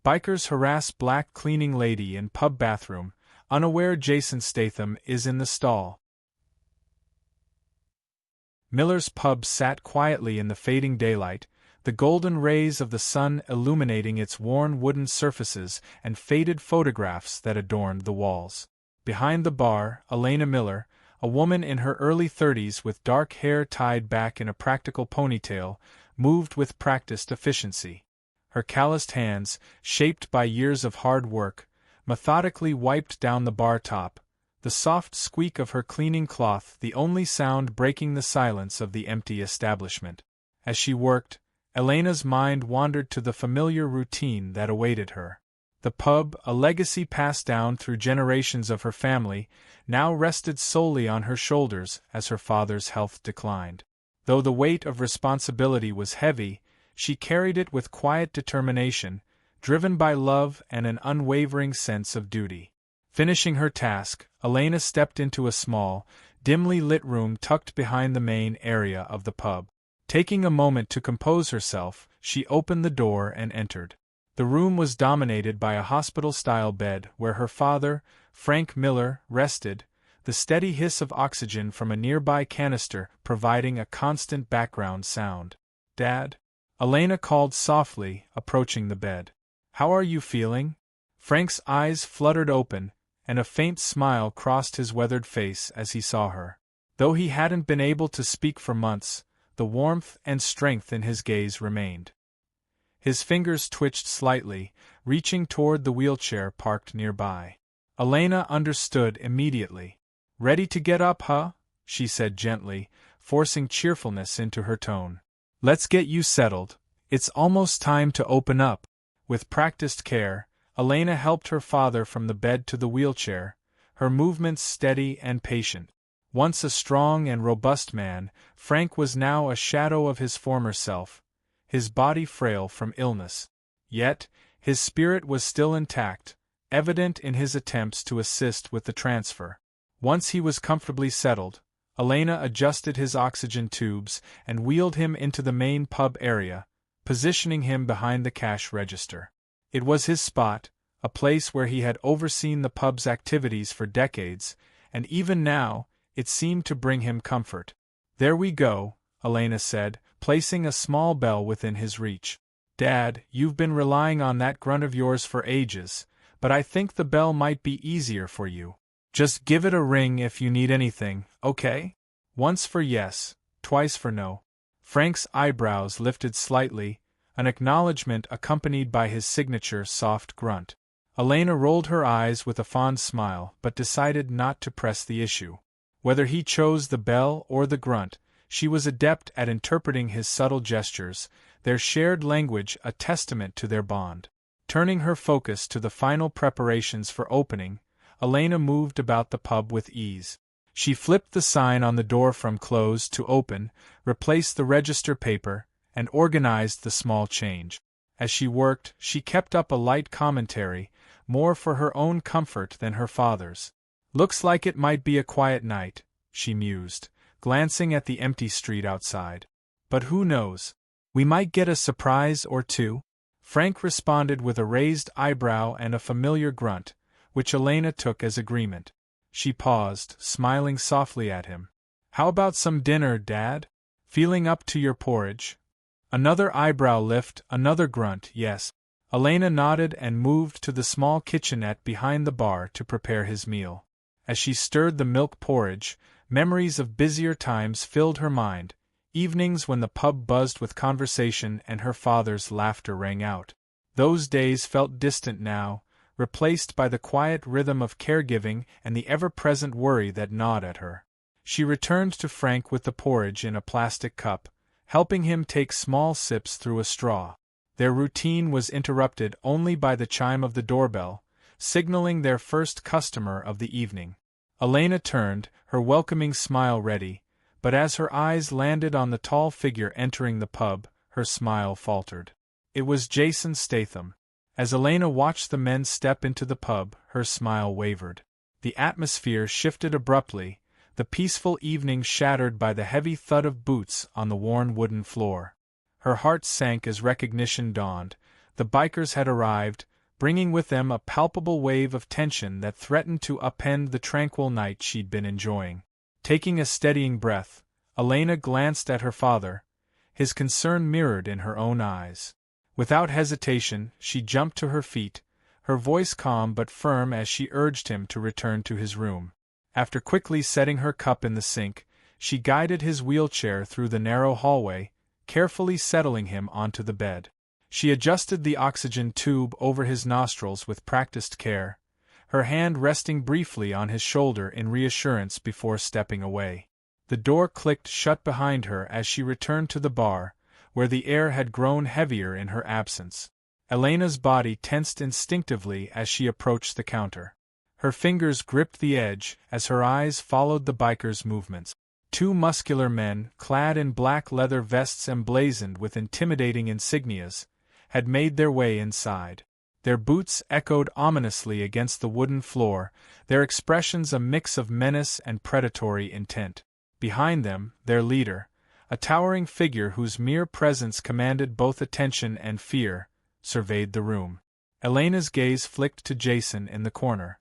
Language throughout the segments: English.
Bikers harass black cleaning lady in pub bathroom, unaware Jason Statham is in the stall. Miller's pub sat quietly in the fading daylight, the golden rays of the sun illuminating its worn wooden surfaces and faded photographs that adorned the walls. Behind the bar, Elena Miller, a woman in her early 30s with dark hair tied back in a practical ponytail, moved with practiced efficiency. Her calloused hands, shaped by years of hard work, methodically wiped down the bar top, the soft squeak of her cleaning cloth the only sound breaking the silence of the empty establishment. As she worked, Elena's mind wandered to the familiar routine that awaited her. The pub, a legacy passed down through generations of her family, now rested solely on her shoulders as her father's health declined. Though the weight of responsibility was heavy, she carried it with quiet determination, driven by love and an unwavering sense of duty. Finishing her task, Elena stepped into a small, dimly lit room tucked behind the main area of the pub. Taking a moment to compose herself, she opened the door and entered. The room was dominated by a hospital-style bed where her father, Frank Miller, rested, the steady hiss of oxygen from a nearby canister providing a constant background sound. "Dad?" Elena called softly, approaching the bed. "How are you feeling?" Frank's eyes fluttered open, and a faint smile crossed his weathered face as he saw her. Though he hadn't been able to speak for months, the warmth and strength in his gaze remained. His fingers twitched slightly, reaching toward the wheelchair parked nearby. Elena understood immediately. "Ready to get up, huh?" she said gently, forcing cheerfulness into her tone. "Let's get you settled. It's almost time to open up." With practiced care, Elena helped her father from the bed to the wheelchair, her movements steady and patient. Once a strong and robust man, Frank was now a shadow of his former self, his body frail from illness. Yet, his spirit was still intact, evident in his attempts to assist with the transfer. Once he was comfortably settled, Elena adjusted his oxygen tubes and wheeled him into the main pub area, positioning him behind the cash register. It was his spot, a place where he had overseen the pub's activities for decades, and even now, it seemed to bring him comfort. "There we go," Elena said, placing a small bell within his reach. "Dad, you've been relying on that grunt of yours for ages, but I think the bell might be easier for you. Just give it a ring if you need anything, okay? Once for yes, twice for no." Frank's eyebrows lifted slightly, an acknowledgement accompanied by his signature soft grunt. Elena rolled her eyes with a fond smile but decided not to press the issue. Whether he chose the bell or the grunt, she was adept at interpreting his subtle gestures, their shared language a testament to their bond. Turning her focus to the final preparations for opening, Elena moved about the pub with ease. She flipped the sign on the door from closed to open, replaced the register paper, and organized the small change. As she worked, she kept up a light commentary, more for her own comfort than her father's. "Looks like it might be a quiet night," she mused, glancing at the empty street outside. "But who knows? We might get a surprise or two." Frank responded with a raised eyebrow and a familiar grunt, which Elena took as agreement. She paused, smiling softly at him. "How about some dinner, Dad? Feeling up to your porridge?" Another eyebrow lift, another grunt, yes. Elena nodded and moved to the small kitchenette behind the bar to prepare his meal. As she stirred the milk porridge, memories of busier times filled her mind, evenings when the pub buzzed with conversation and her father's laughter rang out. Those days felt distant now, replaced by the quiet rhythm of caregiving and the ever-present worry that gnawed at her. She returned to Frank with the porridge in a plastic cup, helping him take small sips through a straw. Their routine was interrupted only by the chime of the doorbell, signaling their first customer of the evening. Elena turned, her welcoming smile ready, but as her eyes landed on the tall figure entering the pub, her smile faltered. It was Jason Statham. As Elena watched the men step into the pub, her smile wavered. The atmosphere shifted abruptly, the peaceful evening shattered by the heavy thud of boots on the worn wooden floor. Her heart sank as recognition dawned. The bikers had arrived, bringing with them a palpable wave of tension that threatened to upend the tranquil night she'd been enjoying. Taking a steadying breath, Elena glanced at her father, his concern mirrored in her own eyes. Without hesitation, she jumped to her feet, her voice calm but firm as she urged him to return to his room. After quickly setting her cup in the sink, she guided his wheelchair through the narrow hallway, carefully settling him onto the bed. She adjusted the oxygen tube over his nostrils with practiced care, her hand resting briefly on his shoulder in reassurance before stepping away. The door clicked shut behind her as she returned to the bar, where the air had grown heavier in her absence. Elena's body tensed instinctively as she approached the counter. Her fingers gripped the edge as her eyes followed the biker's movements. Two muscular men, clad in black leather vests emblazoned with intimidating insignias, had made their way inside. Their boots echoed ominously against the wooden floor, their expressions a mix of menace and predatory intent. Behind them, their leader, a towering figure whose mere presence commanded both attention and fear, surveyed the room. Elena's gaze flicked to Jason in the corner.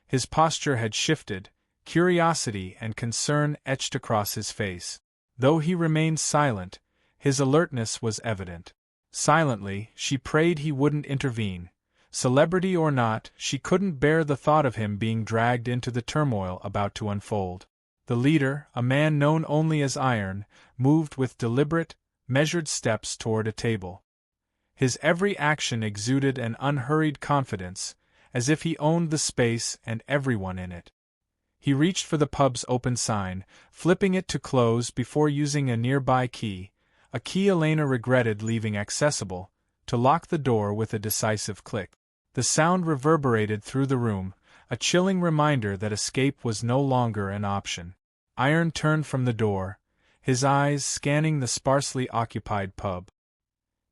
His posture had shifted, curiosity and concern etched across his face. Though he remained silent, his alertness was evident. Silently, she prayed he wouldn't intervene. Celebrity or not, she couldn't bear the thought of him being dragged into the turmoil about to unfold. The leader, a man known only as Iron, moved with deliberate, measured steps toward a table. His every action exuded an unhurried confidence, as if he owned the space and everyone in it. He reached for the pub's open sign, flipping it to close before using a nearby key, a key Elena regretted leaving accessible, to lock the door with a decisive click. The sound reverberated through the room, a chilling reminder that escape was no longer an option. Iron turned from the door, his eyes scanning the sparsely occupied pub.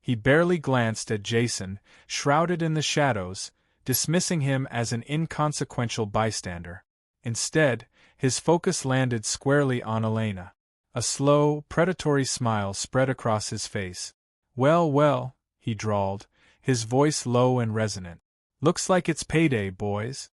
He barely glanced at Jason, shrouded in the shadows, dismissing him as an inconsequential bystander. Instead, his focus landed squarely on Elena. A slow, predatory smile spread across his face. "Well, well," he drawled, his voice low and resonant. "Looks like it's payday, boys."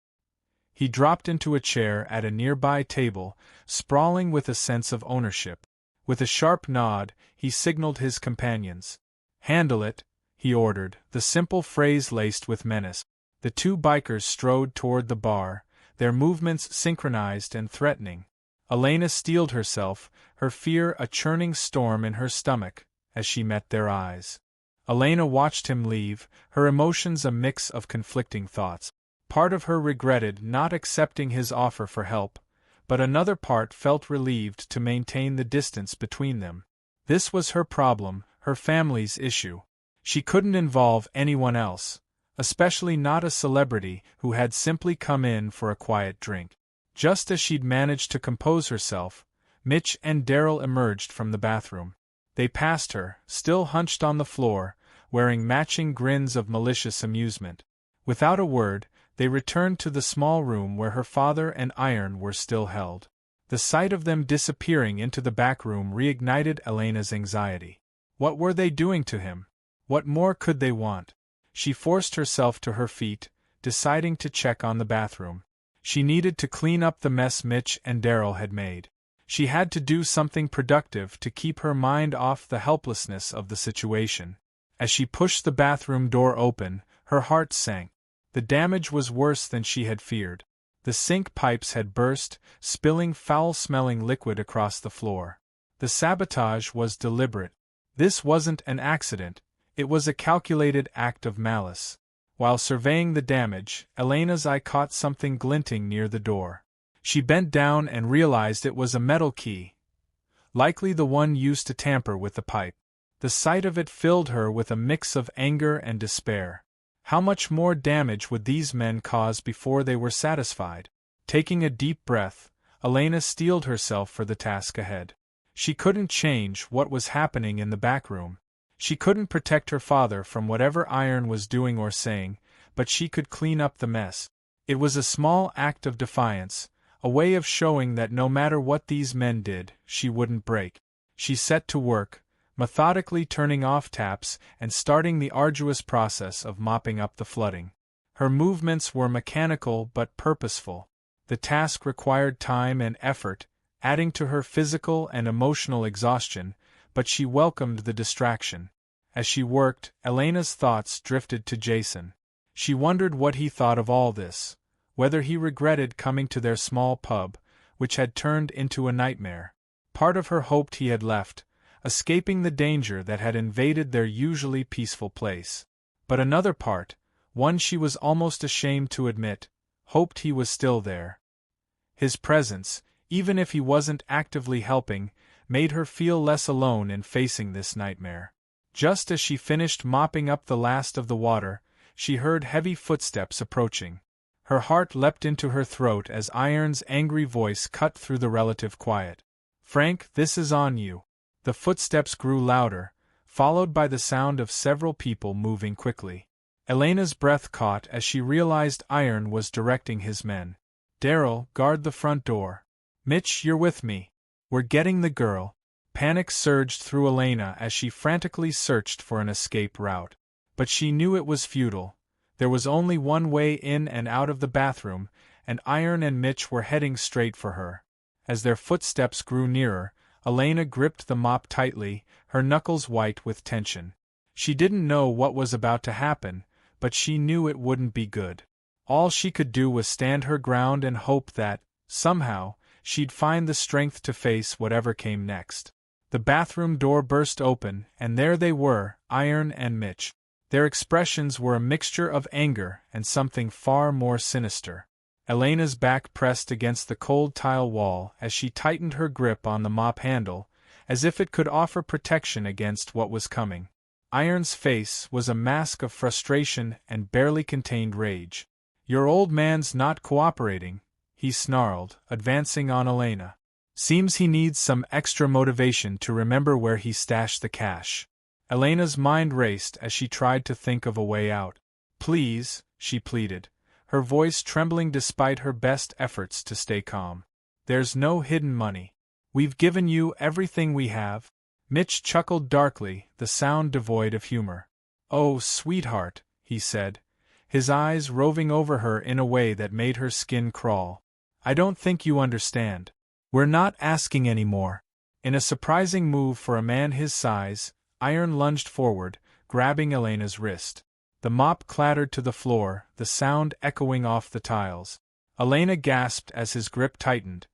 He dropped into a chair at a nearby table, sprawling with a sense of ownership. With a sharp nod, he signaled his companions. "Handle it," he ordered, the simple phrase laced with menace. The two bikers strode toward the bar, their movements synchronized and threatening. Elena steeled herself, her fear a churning storm in her stomach, as she met their eyes. Elena watched him leave, her emotions a mix of conflicting thoughts. Part of her regretted not accepting his offer for help, but another part felt relieved to maintain the distance between them. This was her problem, her family's issue. She couldn't involve anyone else, especially not a celebrity who had simply come in for a quiet drink. Just as she'd managed to compose herself, Mitch and Daryl emerged from the bathroom. They passed her, still hunched on the floor, wearing matching grins of malicious amusement. Without a word, they returned to the small room where her father and Iron were still held. The sight of them disappearing into the back room reignited Elena's anxiety. What were they doing to him? What more could they want? She forced herself to her feet, deciding to check on the bathroom. She needed to clean up the mess Mitch and Daryl had made. She had to do something productive to keep her mind off the helplessness of the situation. As she pushed the bathroom door open, her heart sank. The damage was worse than she had feared. The sink pipes had burst, spilling foul-smelling liquid across the floor. The sabotage was deliberate. This wasn't an accident, it was a calculated act of malice. While surveying the damage, Elena's eye caught something glinting near the door. She bent down and realized it was a metal key, likely the one used to tamper with the pipe. The sight of it filled her with a mix of anger and despair. How much more damage would these men cause before they were satisfied? Taking a deep breath, Elena steeled herself for the task ahead. She couldn't change what was happening in the back room. She couldn't protect her father from whatever Iron was doing or saying, but she could clean up the mess. It was a small act of defiance, a way of showing that no matter what these men did, she wouldn't break. She set to work, methodically turning off taps and starting the arduous process of mopping up the flooding. Her movements were mechanical but purposeful. The task required time and effort, adding to her physical and emotional exhaustion, but she welcomed the distraction. As she worked, Elena's thoughts drifted to Jason. She wondered what he thought of all this, whether he regretted coming to their small pub, which had turned into a nightmare. Part of her hoped he had left, escaping the danger that had invaded their usually peaceful place. But another part, one she was almost ashamed to admit, hoped he was still there. His presence, even if he wasn't actively helping, made her feel less alone in facing this nightmare. Just as she finished mopping up the last of the water, she heard heavy footsteps approaching. Her heart leapt into her throat as Iron's angry voice cut through the relative quiet. "Frank, this is on you." The footsteps grew louder, followed by the sound of several people moving quickly. Elena's breath caught as she realized Iron was directing his men. "Daryl, guard the front door. Mitch, you're with me. We're getting the girl." Panic surged through Elena as she frantically searched for an escape route. But she knew it was futile. There was only one way in and out of the bathroom, and Iron and Mitch were heading straight for her. As their footsteps grew nearer, Elena gripped the mop tightly, her knuckles white with tension. She didn't know what was about to happen, but she knew it wouldn't be good. All she could do was stand her ground and hope that, somehow, she'd find the strength to face whatever came next. The bathroom door burst open, and there they were, Iron and Mitch. Their expressions were a mixture of anger and something far more sinister. Elena's back pressed against the cold tile wall as she tightened her grip on the mop handle, as if it could offer protection against what was coming. Iron's face was a mask of frustration and barely contained rage. "Your old man's not cooperating," he snarled, advancing on Elena. "Seems he needs some extra motivation to remember where he stashed the cash." Elena's mind raced as she tried to think of a way out. "Please," she pleaded, her voice trembling despite her best efforts to stay calm. "There's no hidden money. We've given you everything we have." Mitch chuckled darkly, the sound devoid of humor. "Oh, sweetheart," he said, his eyes roving over her in a way that made her skin crawl. "I don't think you understand. We're not asking any more." In a surprising move for a man his size, Iron lunged forward, grabbing Elena's wrist. The mop clattered to the floor, the sound echoing off the tiles. Elena gasped as his grip tightened,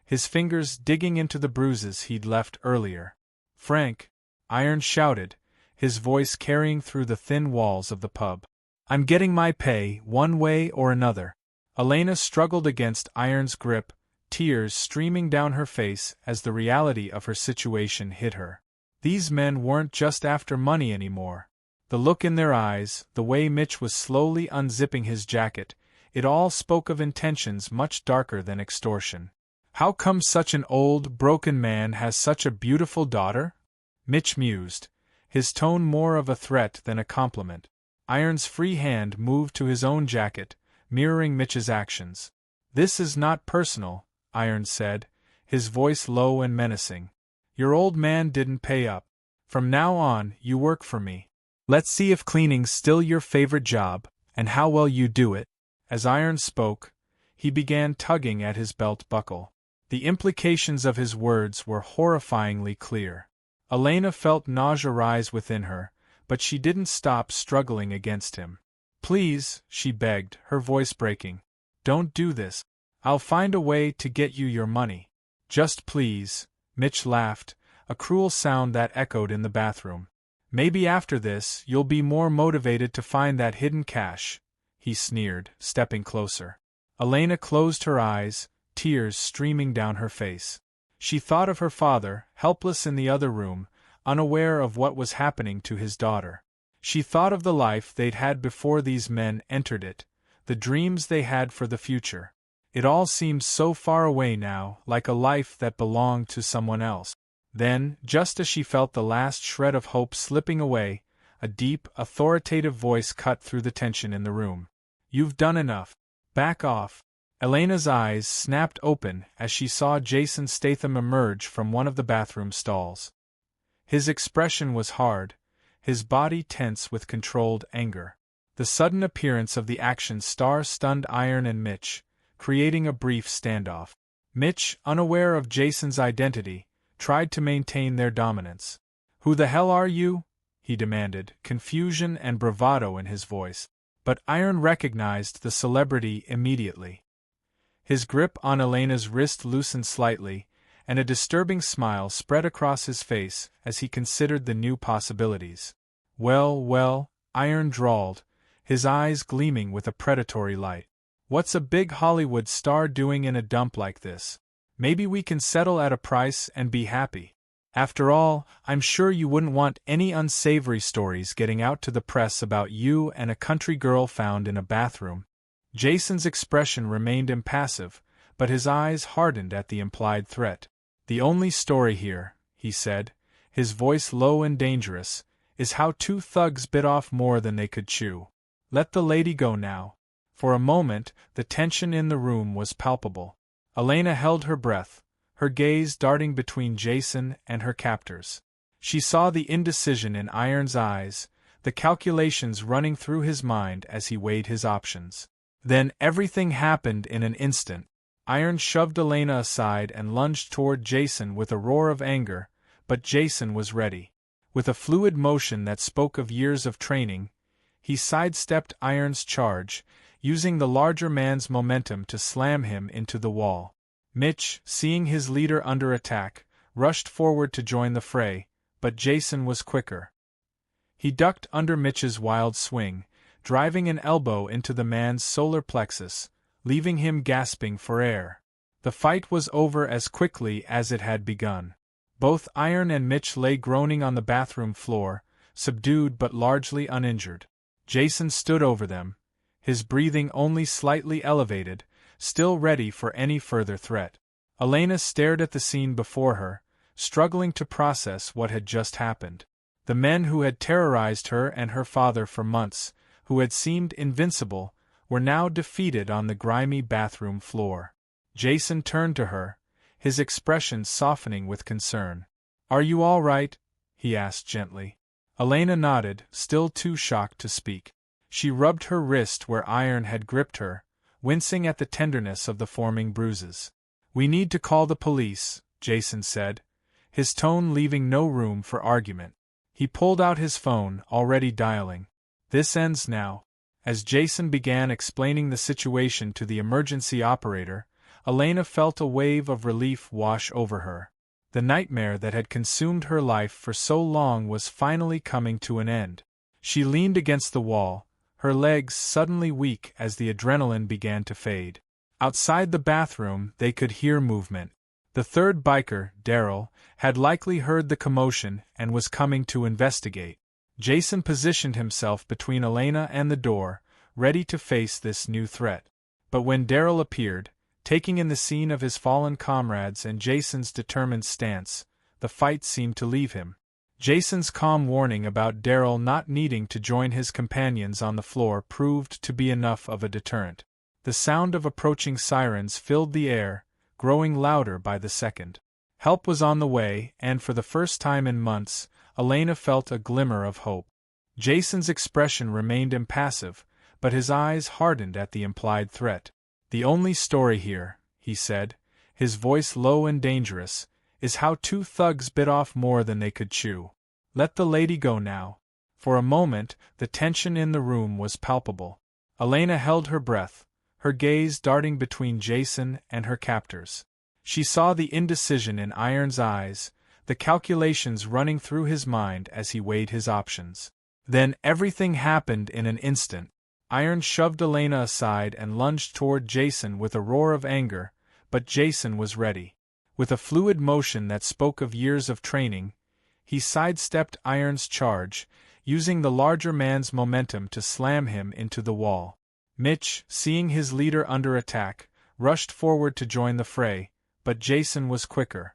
his fingers digging into the bruises he'd left earlier. "Frank," Iron shouted, his voice carrying through the thin walls of the pub. "I'm getting my pay, one way or another." Elena struggled against Iron's grip, tears streaming down her face as the reality of her situation hit her. These men weren't just after money anymore. The look in their eyes, the way Mitch was slowly unzipping his jacket, it all spoke of intentions much darker than extortion. "How come such an old, broken man has such a beautiful daughter?" Mitch mused, his tone more of a threat than a compliment. Iron's free hand moved to his own jacket, mirroring Mitch's actions. "This is not personal," Iron said, his voice low and menacing. "Your old man didn't pay up. From now on, you work for me. Let's see if cleaning's still your favorite job, and how well you do it." As Iron spoke, he began tugging at his belt buckle. The implications of his words were horrifyingly clear. Elena felt nausea rise within her, but she didn't stop struggling against him. "Please," she begged, her voice breaking. "Don't do this. I'll find a way to get you your money. Just please." Mitch laughed, a cruel sound that echoed in the bathroom. "Maybe after this you'll be more motivated to find that hidden cash," he sneered, stepping closer. Elena closed her eyes, tears streaming down her face. She thought of her father, helpless in the other room, unaware of what was happening to his daughter. She thought of the life they'd had before these men entered it, the dreams they had for the future. It all seemed so far away now, like a life that belonged to someone else. Then, just as she felt the last shred of hope slipping away, a deep, authoritative voice cut through the tension in the room. "You've done enough. Back off." Elena's eyes snapped open as she saw Jason Statham emerge from one of the bathroom stalls. His expression was hard, his body tense with controlled anger. The sudden appearance of the action star stunned Iron and Mitch, creating a brief standoff. Mitch, unaware of Jason's identity, tried to maintain their dominance. "Who the hell are you?" he demanded, confusion and bravado in his voice. But Iron recognized the celebrity immediately. His grip on Elena's wrist loosened slightly, and a disturbing smile spread across his face as he considered the new possibilities. "Well, well," Iron drawled, his eyes gleaming with a predatory light. "What's a big Hollywood star doing in a dump like this? Maybe we can settle at a price and be happy. After all, I'm sure you wouldn't want any unsavory stories getting out to the press about you and a country girl found in a bathroom." Jason's expression remained impassive, but his eyes hardened at the implied threat. "The only story here," he said, his voice low and dangerous, "is how two thugs bit off more than they could chew. Let the lady go now." For a moment, the tension in the room was palpable. Elena held her breath, her gaze darting between Jason and her captors. She saw the indecision in Iron's eyes, the calculations running through his mind as he weighed his options. Then everything happened in an instant. Iron shoved Elena aside and lunged toward Jason with a roar of anger, but Jason was ready. With a fluid motion that spoke of years of training, he sidestepped Iron's charge, using the larger man's momentum to slam him into the wall. Mitch, seeing his leader under attack, rushed forward to join the fray, but Jason was quicker. He ducked under Mitch's wild swing, driving an elbow into the man's solar plexus, leaving him gasping for air. The fight was over as quickly as it had begun. Both Iron and Mitch lay groaning on the bathroom floor, subdued but largely uninjured. Jason stood over them, his breathing only slightly elevated, still ready for any further threat. Elena stared at the scene before her, struggling to process what had just happened. The men who had terrorized her and her father for months, who had seemed invincible, were now defeated on the grimy bathroom floor. Jason turned to her, his expression softening with concern. "Are you all right?" he asked gently. Elena nodded, still too shocked to speak. She rubbed her wrist where Iron had gripped her, wincing at the tenderness of the forming bruises. "We need to call the police," Jason said, his tone leaving no room for argument. He pulled out his phone, already dialing. "This ends now." As Jason began explaining the situation to the emergency operator, Elena felt a wave of relief wash over her. The nightmare that had consumed her life for so long was finally coming to an end. She leaned against the wall, her legs suddenly weak as the adrenaline began to fade. Outside the bathroom, they could hear movement. The third biker, Daryl, had likely heard the commotion and was coming to investigate. Jason positioned himself between Elena and the door, ready to face this new threat. But when Daryl appeared, taking in the scene of his fallen comrades and Jason's determined stance, the fight seemed to leave him. Jason's calm warning about Daryl not needing to join his companions on the floor proved to be enough of a deterrent. The sound of approaching sirens filled the air, growing louder by the second. Help was on the way, and for the first time in months, Elena felt a glimmer of hope. Jason's expression remained impassive, but his eyes hardened at the implied threat. "The only story here," he said, his voice low and dangerous, "is how two thugs bit off more than they could chew. Let the lady go now." For a moment, the tension in the room was palpable. Elena held her breath, her gaze darting between Jason and her captors. She saw the indecision in Iron's eyes, the calculations running through his mind as he weighed his options. Then everything happened in an instant. Iron shoved Elena aside and lunged toward Jason with a roar of anger, but Jason was ready. With a fluid motion that spoke of years of training, he sidestepped Iron's charge, using the larger man's momentum to slam him into the wall. Mitch, seeing his leader under attack, rushed forward to join the fray, but Jason was quicker.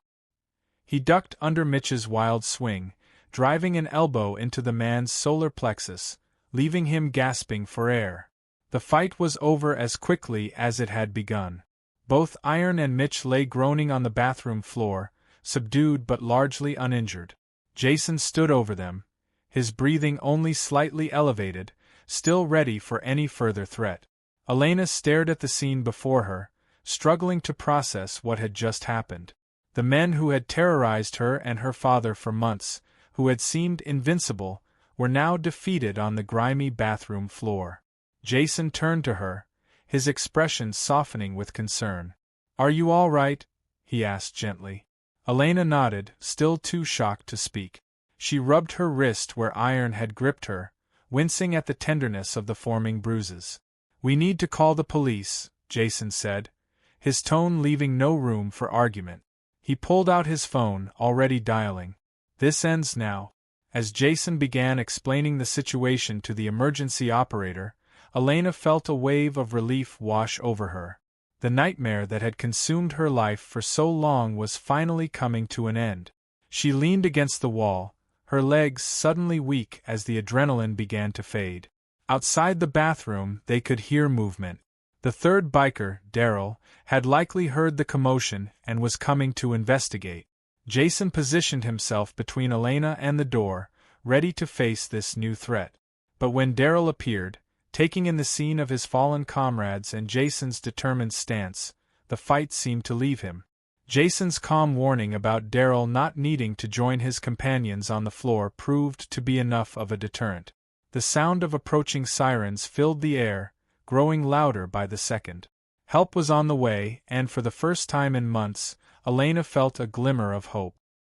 He ducked under Mitch's wild swing, driving an elbow into the man's solar plexus, leaving him gasping for air. The fight was over as quickly as it had begun. Both Iron and Mitch lay groaning on the bathroom floor, subdued but largely uninjured. Jason stood over them, his breathing only slightly elevated, still ready for any further threat. Elena stared at the scene before her, struggling to process what had just happened. The men who had terrorized her and her father for months, who had seemed invincible, were now defeated on the grimy bathroom floor. Jason turned to her, his expression softening with concern. "Are you all right?" he asked gently. Elena nodded, still too shocked to speak. She rubbed her wrist where iron had gripped her, wincing at the tenderness of the forming bruises. "We need to call the police," Jason said, his tone leaving no room for argument. He pulled out his phone, already dialing. "This ends now." As Jason began explaining the situation to the emergency operator, Elena felt a wave of relief wash over her. The nightmare that had consumed her life for so long was finally coming to an end. She leaned against the wall, her legs suddenly weak as the adrenaline began to fade. Outside the bathroom, they could hear movement. The third biker, Daryl, had likely heard the commotion and was coming to investigate. Jason positioned himself between Elena and the door, ready to face this new threat. But when Daryl appeared, taking in the scene of his fallen comrades and Jason's determined stance, the fight seemed to leave him. Jason's calm warning about Daryl not needing to join his companions on the floor proved to be enough of a deterrent. The sound of approaching sirens filled the air, growing louder by the second. Help was on the way, and for the first time in months, Elena felt a glimmer of hope.